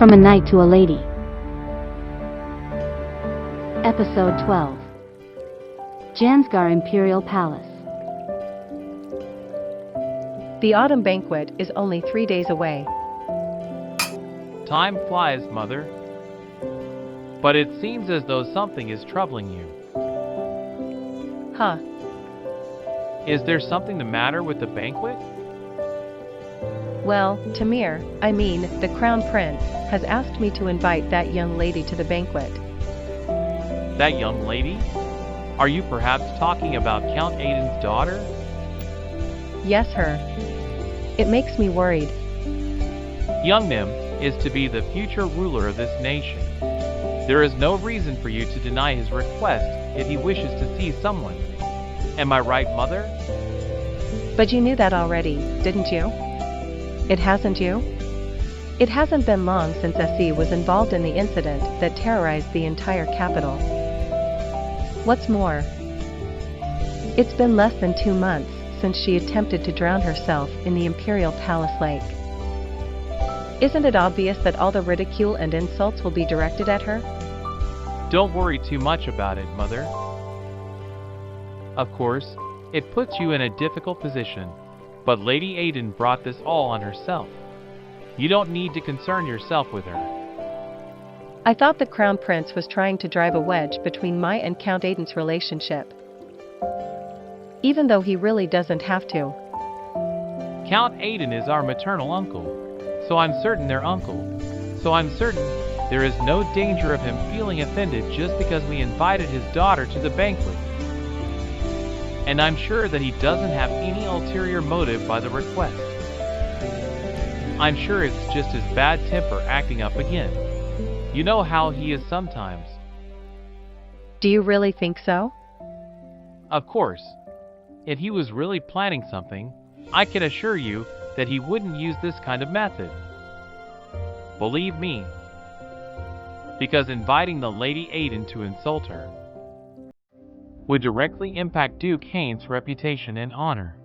From a Knight to a Lady. Episode 12. Jansgar Imperial Palace. The autumn banquet is only 3 days away. Time flies, Mother. But it seems as though something is troubling you. Huh? Is there something the matter with the banquet? Well, Tamir, the Crown Prince, has asked me to invite that young lady to the banquet. That young lady? Are you perhaps talking about Count Aiden's daughter? Yes, her. It makes me worried. Young Nim is to be the future ruler of this nation. There is no reason for you to deny his request if he wishes to see someone. Am I right, Mother? But you knew that already, didn't you? It hasn't you? It hasn't been long since SE was involved in the incident that terrorized the entire capital. What's more, it's been less than 2 months since she attempted to drown herself in the Imperial Palace Lake. Isn't it obvious that all the ridicule and insults will be directed at her? Don't worry too much about it, Mother. Of course, it puts you in a difficult position, but Lady Aiden brought this all on herself. You don't need to concern yourself with her. I thought the Crown Prince was trying to drive a wedge between my and Count Aiden's relationship. Even though he really doesn't have to. Count Aiden is our maternal uncle, so I'm certain they're uncle. So I'm certain there is no danger of him feeling offended just because we invited his daughter to the banquet. And I'm sure that he doesn't have any ulterior motive by the request. I'm sure it's just his bad temper acting up again. You know how he is sometimes. Do you really think so? Of course. If he was really planning something, I can assure you that he wouldn't use this kind of method. Believe me. Because inviting the Lady Aiden to insult her would directly impact Duke Haynes' reputation and honor.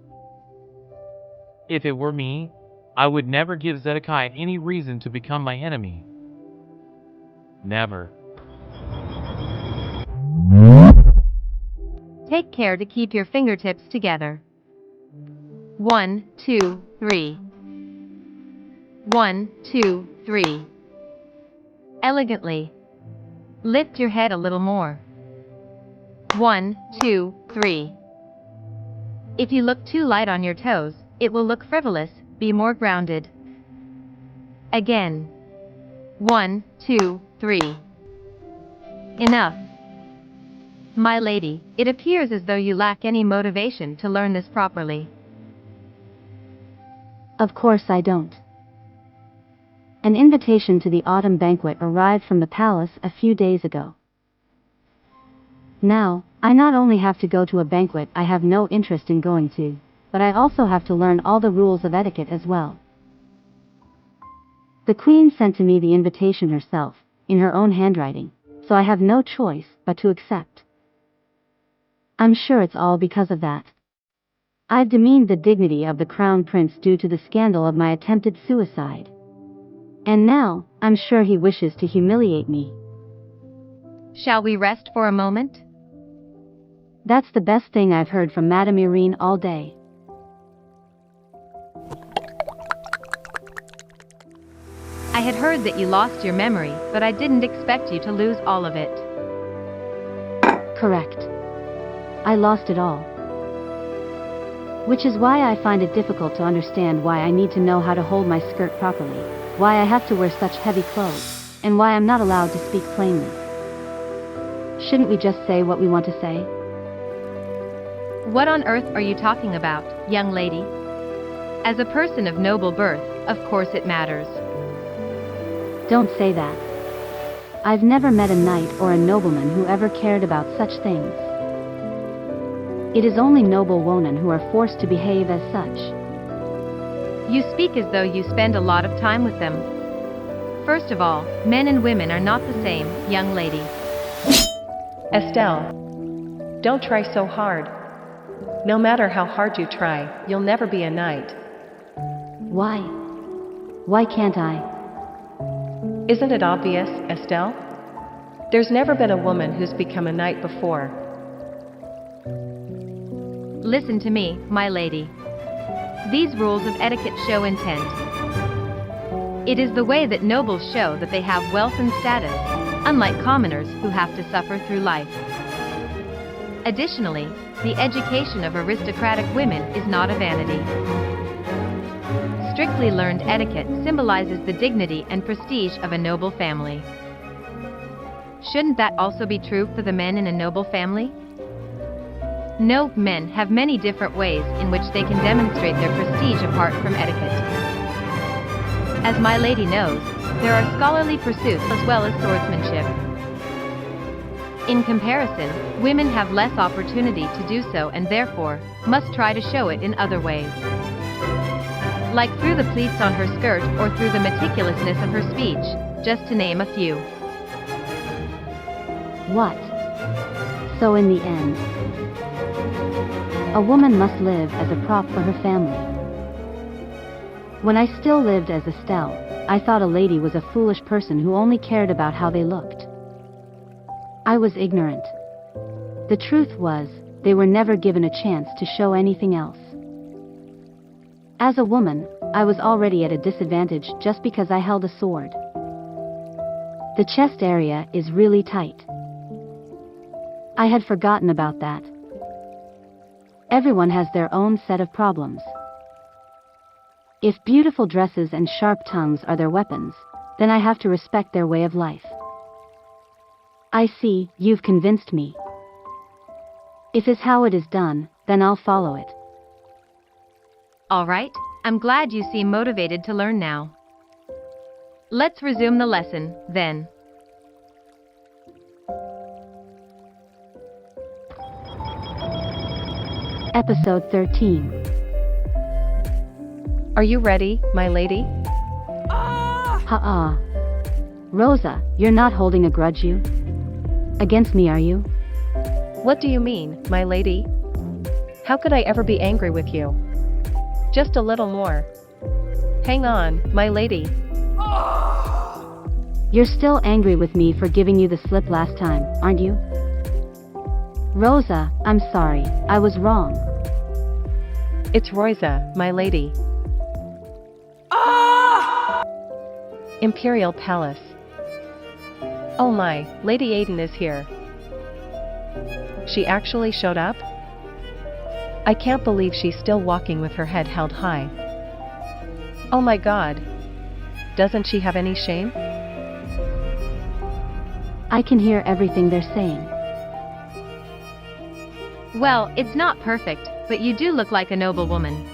If it were me, I would never give Zedekiah any reason to become my enemy. Never. Take care to keep your fingertips together. 1, 2, 3. 1, 2, 3. Elegantly. Lift your head a little more. 1, 2, 3. If you look too light on your toes, it will look frivolous. Be more grounded. Again. 1, 2, 3. Enough. My lady, it appears as though you lack any motivation to learn this properly. Of course I don't. An invitation to the autumn banquet arrived from the palace a few days ago. Now, I not only have to go to a banquet I have no interest in going to, but I also have to learn all the rules of etiquette as well. The Queen sent to me the invitation herself, in her own handwriting, so I have no choice but to accept. I'm sure it's all because of that. I've demeaned the dignity of the Crown Prince due to the scandal of my attempted suicide. And now, I'm sure he wishes to humiliate me. Shall we rest for a moment? That's the best thing I've heard from Madame Irene all day. I had heard that you lost your memory, but I didn't expect you to lose all of it. Correct. I lost it all. Which is why I find it difficult to understand why I need to know how to hold my skirt properly, why I have to wear such heavy clothes, and why I'm not allowed to speak plainly. Shouldn't we just say what we want to say? What on earth are you talking about, young lady? As a person of noble birth, of course it matters. Don't say that. I've never met a knight or a nobleman who ever cared about such things. It is only noble women who are forced to behave as such. You speak as though you spend a lot of time with them. First of all, men and women are not the same, young lady. Estelle, don't try so hard. No matter how hard you try, you'll never be a knight. Why? Why can't I? Isn't it obvious, Estelle? There's never been a woman who's become a knight before. Listen to me, my lady. These rules of etiquette show intent. It is the way that nobles show that they have wealth and status, unlike commoners who have to suffer through life. Additionally, the education of aristocratic women is not a vanity. Strictly learned etiquette symbolizes the dignity and prestige of a noble family. Shouldn't that also be true for the men in a noble family? No, men have many different ways in which they can demonstrate their prestige apart from etiquette. As my lady knows, there are scholarly pursuits as well as swordsmanship. In comparison, women have less opportunity to do so and therefore must try to show it in other ways. Like through the pleats on her skirt or through the meticulousness of her speech, just to name a few. What? So in the end, a woman must live as a prop for her family. When I still lived as Estelle, I thought a lady was a foolish person who only cared about how they looked. I was ignorant. The truth was, they were never given a chance to show anything else. As a woman, I was already at a disadvantage just because I held a sword. The chest area is really tight. I had forgotten about that. Everyone has their own set of problems. If beautiful dresses and sharp tongues are their weapons, then I have to respect their way of life. I see, you've convinced me. If it's how it is done, then I'll follow it. All right, I'm glad you seem motivated to learn now. Let's resume the lesson, then. Episode 13. Are you ready, my lady? Ha-ah. Rosa, you're not holding a grudge against me, are you? What do you mean, my lady? How could I ever be angry with you? Just a little more. Hang on, my lady. You're still angry with me for giving you the slip last time, aren't you? Rosa, I'm sorry, I was wrong. It's Rosa, my lady. Imperial Palace. Oh my, Lady Aiden is here. She actually showed up? I can't believe she's still walking with her head held high. Oh my god. Doesn't she have any shame? I can hear everything they're saying. Well, it's not perfect, but you do look like a noble woman.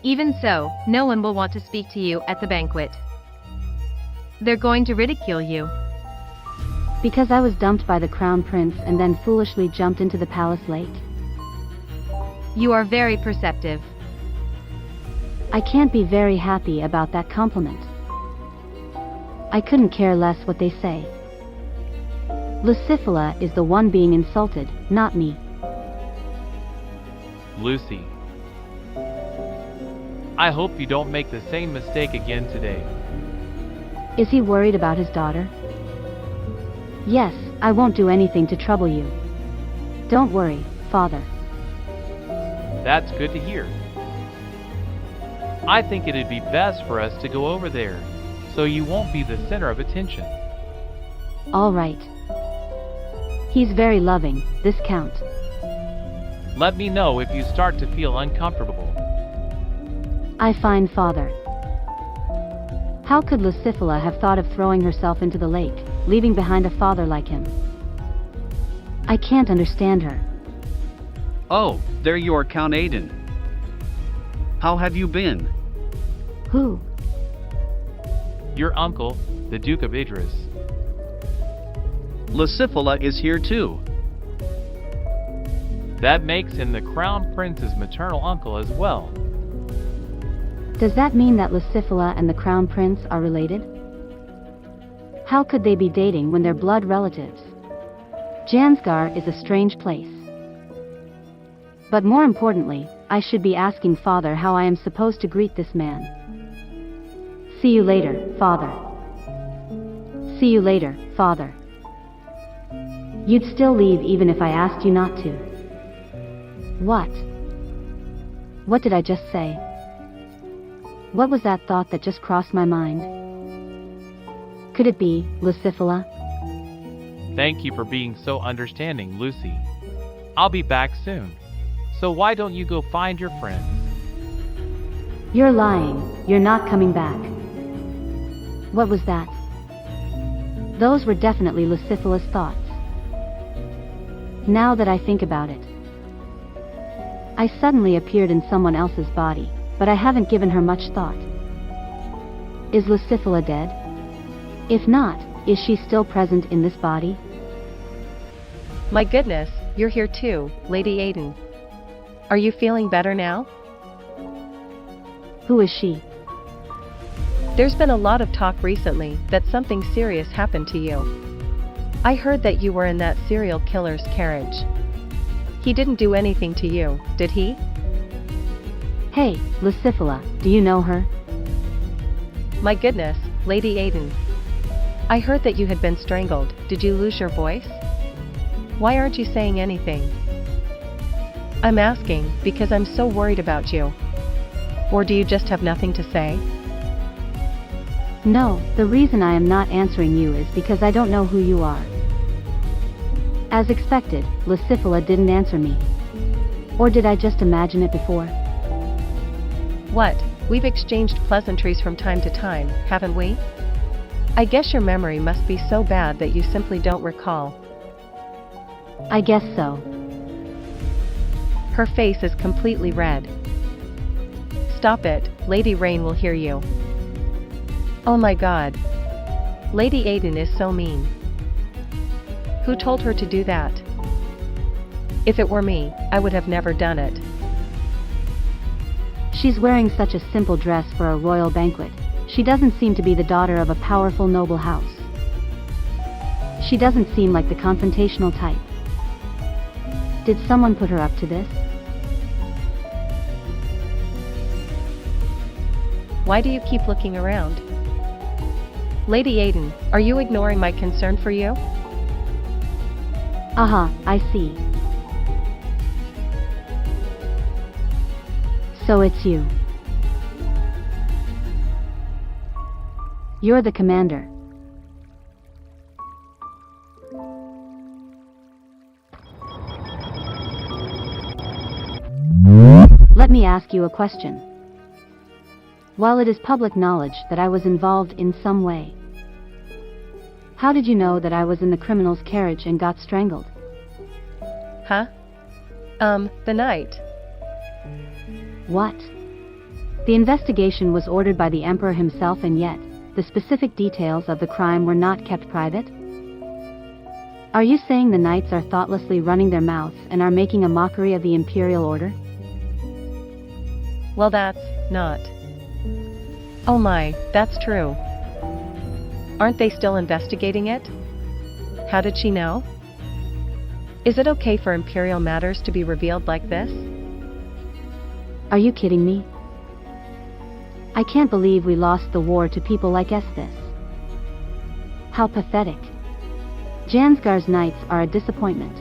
Even so, no one will want to speak to you at the banquet. They're going to ridicule you. Because I was dumped by the crown prince and then foolishly jumped into the palace lake? You are very perceptive. I can't be very happy about that compliment. I couldn't care less what they say. Lucifila is the one being insulted, not me. Lucy. I hope you don't make the same mistake again today. Is he worried about his daughter? Yes, I won't do anything to trouble you. Don't worry, father. That's good to hear. I think it'd be best for us to go over there, so you won't be the center of attention. All right. He's very loving, this count. Let me know if you start to feel uncomfortable. I find father. How could Lucifila have thought of throwing herself into the lake, leaving behind a father like him? I can't understand her. Oh, there you are, Count Aiden. How have you been? Who? Your uncle, the Duke of Idris. Lucifila is here too. That makes him the Crown Prince's maternal uncle as well. Does that mean that Lucifila and the Crown Prince are related? How could they be dating when they're blood relatives? Jansgar is a strange place. But more importantly, I should be asking father how I am supposed to greet this man. See you later, father. See you later, father. You'd still leave even if I asked you not to. What? What did I just say? What was that thought that just crossed my mind? Could it be Lucifila? Thank you for being so understanding, Lucy. I'll be back soon. So why don't you go find your friends? You're lying, you're not coming back. What was that? Those were definitely Lucifila's thoughts. Now that I think about it, I suddenly appeared in someone else's body, but I haven't given her much thought. Is Lucifila dead? If not, is she still present in this body? My goodness, you're here too, Lady Aiden. Are you feeling better now? Who is she? There's been a lot of talk recently that something serious happened to you. I heard that you were in that serial killer's carriage. He didn't do anything to you, did he? Hey, Lucifila, do you know her? My goodness, Lady Aiden. I heard that you had been strangled. Did you lose your voice? Why aren't you saying anything? I'm asking because I'm so worried about you. Or do you just have nothing to say? No, the reason I am not answering you is because I don't know who you are. As expected, Lucifila didn't answer me. Or did I just imagine it before? What? We've exchanged pleasantries from time to time, haven't we? I guess your memory must be so bad that you simply don't recall. I guess so. Her face is completely red. Stop it, Lady Rain will hear you. Oh my god. Lady Aiden is so mean. Who told her to do that? If it were me, I would have never done it. She's wearing such a simple dress for a royal banquet. She doesn't seem to be the daughter of a powerful noble house. She doesn't seem like the confrontational type. Did someone put her up to this? Why do you keep looking around? Lady Aiden, are you ignoring my concern for you? Aha, I see. So it's you. You're the commander. Let me ask you a question. While it is public knowledge that I was involved in some way, how did you know that I was in the criminal's carriage and got strangled? Huh? The night. What? The investigation was ordered by the Emperor himself, and yet, the specific details of the crime were not kept private? Are you saying the knights are thoughtlessly running their mouths and are making a mockery of the imperial order? Well, that's not. Oh my, that's true. Aren't they still investigating it? How did she know? Is it okay for imperial matters to be revealed like this? Are you kidding me? I can't believe we lost the war to people like Estes. How pathetic. Jansgar's knights are a disappointment.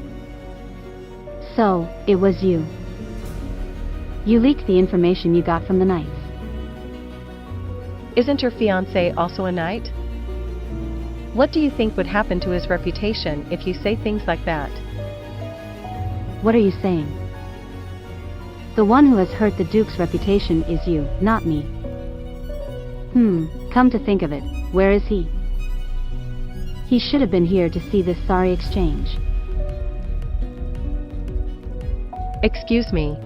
So, it was you. You leaked the information you got from the knights. Isn't your fiancé also a knight? What do you think would happen to his reputation if you say things like that? What are you saying? The one who has hurt the Duke's reputation is you, not me. Come to think of it, where is he? He should have been here to see this sorry exchange. Excuse me.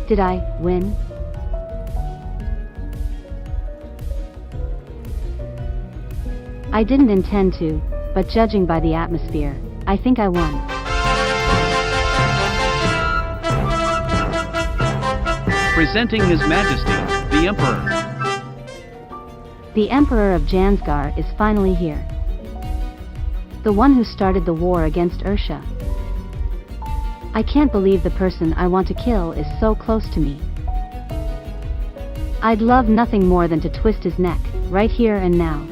Did I win? I didn't intend to, but judging by the atmosphere, I think I won. Presenting His Majesty, the Emperor. The Emperor of Jansgar is finally here. The one who started the war against Ursha. I can't believe the person I want to kill is so close to me. I'd love nothing more than to twist his neck, right here and now.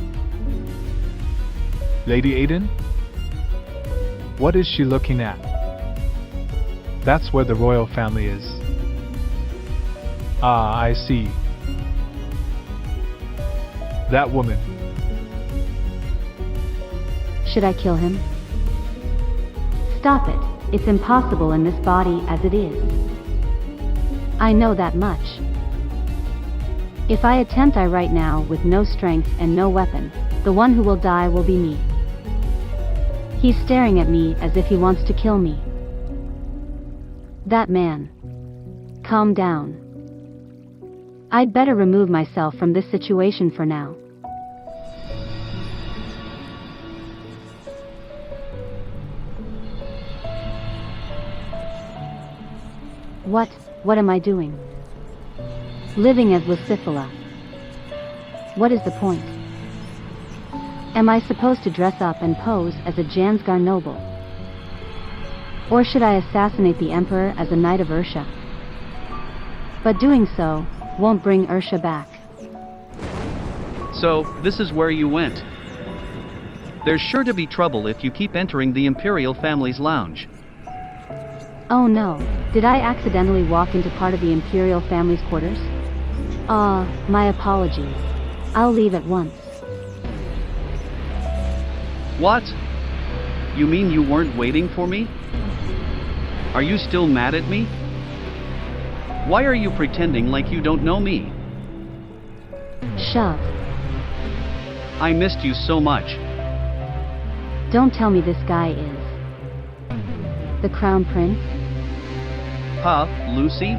Lady Aiden? What is she looking at? That's where the royal family is. Ah, I see. That woman. Should I kill him? Stop it, it's impossible in this body as it is. I know that much. If I attempt right now with no strength and no weapon, the one who will die will be me. He's staring at me as if he wants to kill me. That man. Calm down. I'd better remove myself from this situation for now. What am I doing? Living as Lucifer. What is the point? Am I supposed to dress up and pose as a Jansgar noble? Or should I assassinate the Emperor as a Knight of Ursha? But doing so won't bring Ursha back. So, this is where you went. There's sure to be trouble if you keep entering the Imperial family's lounge. Oh no, did I accidentally walk into part of the Imperial family's quarters? My apologies. I'll leave at once. What? You mean you weren't waiting for me? Are you still mad at me? Why are you pretending like you don't know me? Shove. I missed you so much. Don't tell me this guy is the Crown Prince? Huh, Lucy?